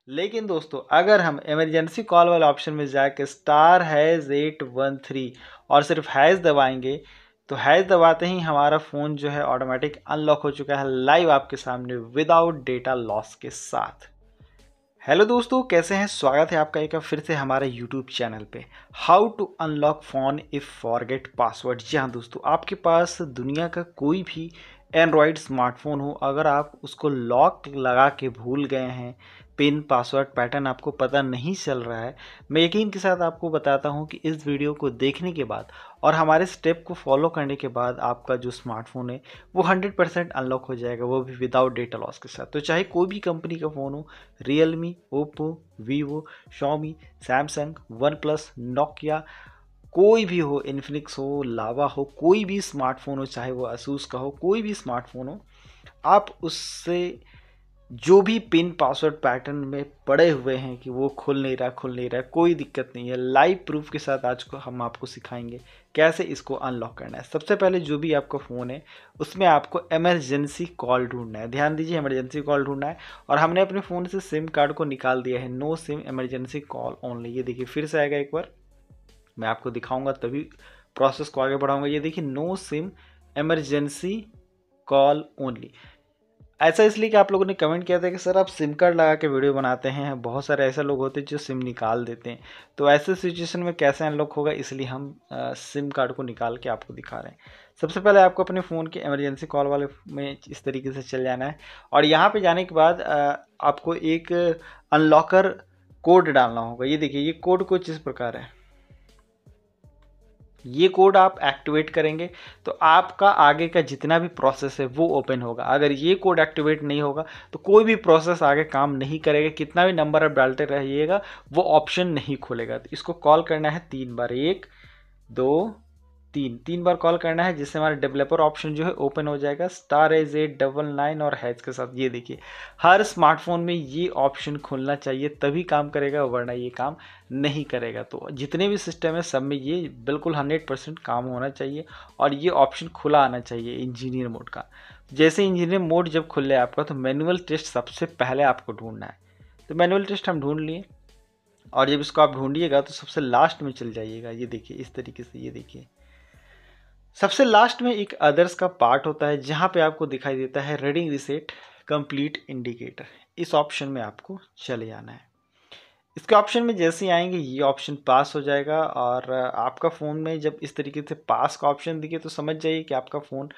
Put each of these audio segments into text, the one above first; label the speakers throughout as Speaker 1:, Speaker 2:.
Speaker 1: लेकिन दोस्तों अगर हम इमरजेंसी कॉल वाले ऑप्शन में जाके *813 और सिर्फ हैश दबाएंगे तो हैश दबाते ही हमारा फ़ोन जो है ऑटोमेटिक अनलॉक हो चुका है लाइव आपके सामने विदाउट डेटा लॉस के साथ। हेलो दोस्तों, कैसे हैं? स्वागत है आपका एक बार फिर से हमारे यूट्यूब चैनल पे how to unlock phone if forget password. जी हाँ दोस्तों, आपके पास दुनिया का कोई भी एंड्रॉयड स्मार्टफोन हो, अगर आप उसको लॉक लगा के भूल गए हैं, पिन पासवर्ड पैटर्न आपको पता नहीं चल रहा है, मैं यकीन के साथ आपको बताता हूँ कि इस वीडियो को देखने के बाद और हमारे स्टेप को फॉलो करने के बाद आपका जो स्मार्टफोन है वो 100% अनलॉक हो जाएगा, वो भी विदाउट डेटा लॉस के साथ। तो चाहे कोई भी कंपनी का फ़ोन हो, Realme, Oppo, Vivo, Xiaomi, Samsung, one plus, Nokia, कोई भी हो, इन्फिनिक्स हो, लावा हो, कोई भी स्मार्टफोन हो, चाहे वो असूस का हो, कोई भी स्मार्टफोन हो, आप उससे जो भी पिन पासवर्ड पैटर्न में पड़े हुए हैं कि वो खुल नहीं रहा, कोई दिक्कत नहीं है। लाइव प्रूफ के साथ आज को हम आपको सिखाएंगे कैसे इसको अनलॉक करना है। सबसे पहले जो भी आपका फ़ोन है उसमें आपको इमरजेंसी कॉल ढूंढना है। ध्यान दीजिए, इमरजेंसी कॉल ढूंढना है और हमने अपने फ़ोन से सिम कार्ड को निकाल दिया है। No SIM emergency call only. ये देखिए फिर से आएगा, एक बार मैं आपको दिखाऊंगा तभी प्रोसेस को आगे बढ़ाऊंगा। ये देखिए, no SIM emergency call only. ऐसा इसलिए कि आप लोगों ने कमेंट किया था कि सर आप सिम कार्ड लगा के वीडियो बनाते हैं, बहुत सारे ऐसे लोग होते हैं जो सिम निकाल देते हैं, तो ऐसे सिचुएशन में कैसे अनलॉक होगा, इसलिए हम सिम कार्ड को निकाल के आपको दिखा रहे हैं। सबसे पहले आपको अपने फ़ोन के इमरजेंसी कॉल वाले में इस तरीके से चल जाना है और यहाँ पे जाने के बाद आपको एक अनलॉकर कोड डालना होगा। ये देखिए, ये कोड कुछ इस प्रकार है। ये कोड आप एक्टिवेट करेंगे तो आपका आगे का जितना भी प्रोसेस है वो ओपन होगा। अगर ये कोड एक्टिवेट नहीं होगा तो कोई भी प्रोसेस आगे काम नहीं करेगा। कितना भी नंबर आप डालते रहिएगा वो ऑप्शन नहीं खुलेगा। तो इसको कॉल करना है 3 बार, 1 2 3 बार कॉल करना है, जिससे हमारा डेवलपर ऑप्शन जो है ओपन हो जाएगा *899 और हैश के साथ। ये देखिए, हर स्मार्टफोन में ये ऑप्शन खुलना चाहिए तभी काम करेगा, वरना ये काम नहीं करेगा। तो जितने भी सिस्टम है सब में ये बिल्कुल 100% काम होना चाहिए और ये ऑप्शन खुला आना चाहिए इंजीनियर मोड का। जैसे इंजीनियर मोड जब खुले आपका तो मैनुअल टेस्ट सबसे पहले आपको ढूंढना है। तो मैनुअल टेस्ट हम ढूंढ लिए और जब इसको आप ढूंढिएगा तो सबसे लास्ट में चल जाइएगा। ये देखिए इस तरीके से, ये देखिए सबसे लास्ट में एक अदर्स का पार्ट होता है जहाँ पे आपको दिखाई देता है रीडिंग रीसेट कंप्लीट इंडिकेटर। इस ऑप्शन में आपको चले जाना है। इसके ऑप्शन में जैसे ही आएंगे ये ऑप्शन पास हो जाएगा और आपका फ़ोन में जब इस तरीके से पास का ऑप्शन दिखे तो समझ जाइए कि आपका फ़ोन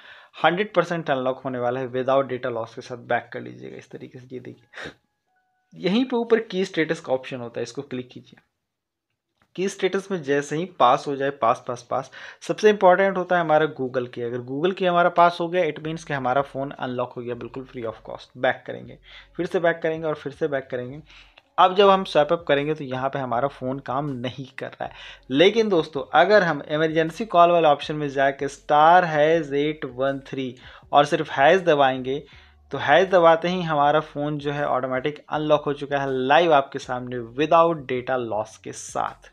Speaker 1: 100% अनलॉक होने वाला है विदाउट डेटा लॉस के साथ। बैक कर लीजिएगा इस तरीके से। ये देखिए, यहीं पे ऊपर की स्टेटस का ऑप्शन होता है, इसको क्लिक कीजिए। की स्टेटस में जैसे ही पास हो जाए, पास पास पास, सबसे इंपॉर्टेंट होता है हमारा गूगल की। अगर गूगल की हमारा पास हो गया इट मीन्स कि हमारा फ़ोन अनलॉक हो गया बिल्कुल फ्री ऑफ कॉस्ट। बैक करेंगे, फिर से बैक करेंगे और फिर से बैक करेंगे। अब जब हम स्वैप अप करेंगे तो यहाँ पे हमारा फ़ोन काम नहीं कर रहा है। लेकिन दोस्तों अगर हम इमरजेंसी कॉल वाले ऑप्शन में जाके *813 और सिर्फ हैश दबाएंगे तो हैश दबाते ही हमारा फ़ोन जो है ऑटोमेटिक अनलॉक हो चुका है लाइव आपके सामने विदाउट डेटा लॉस के साथ।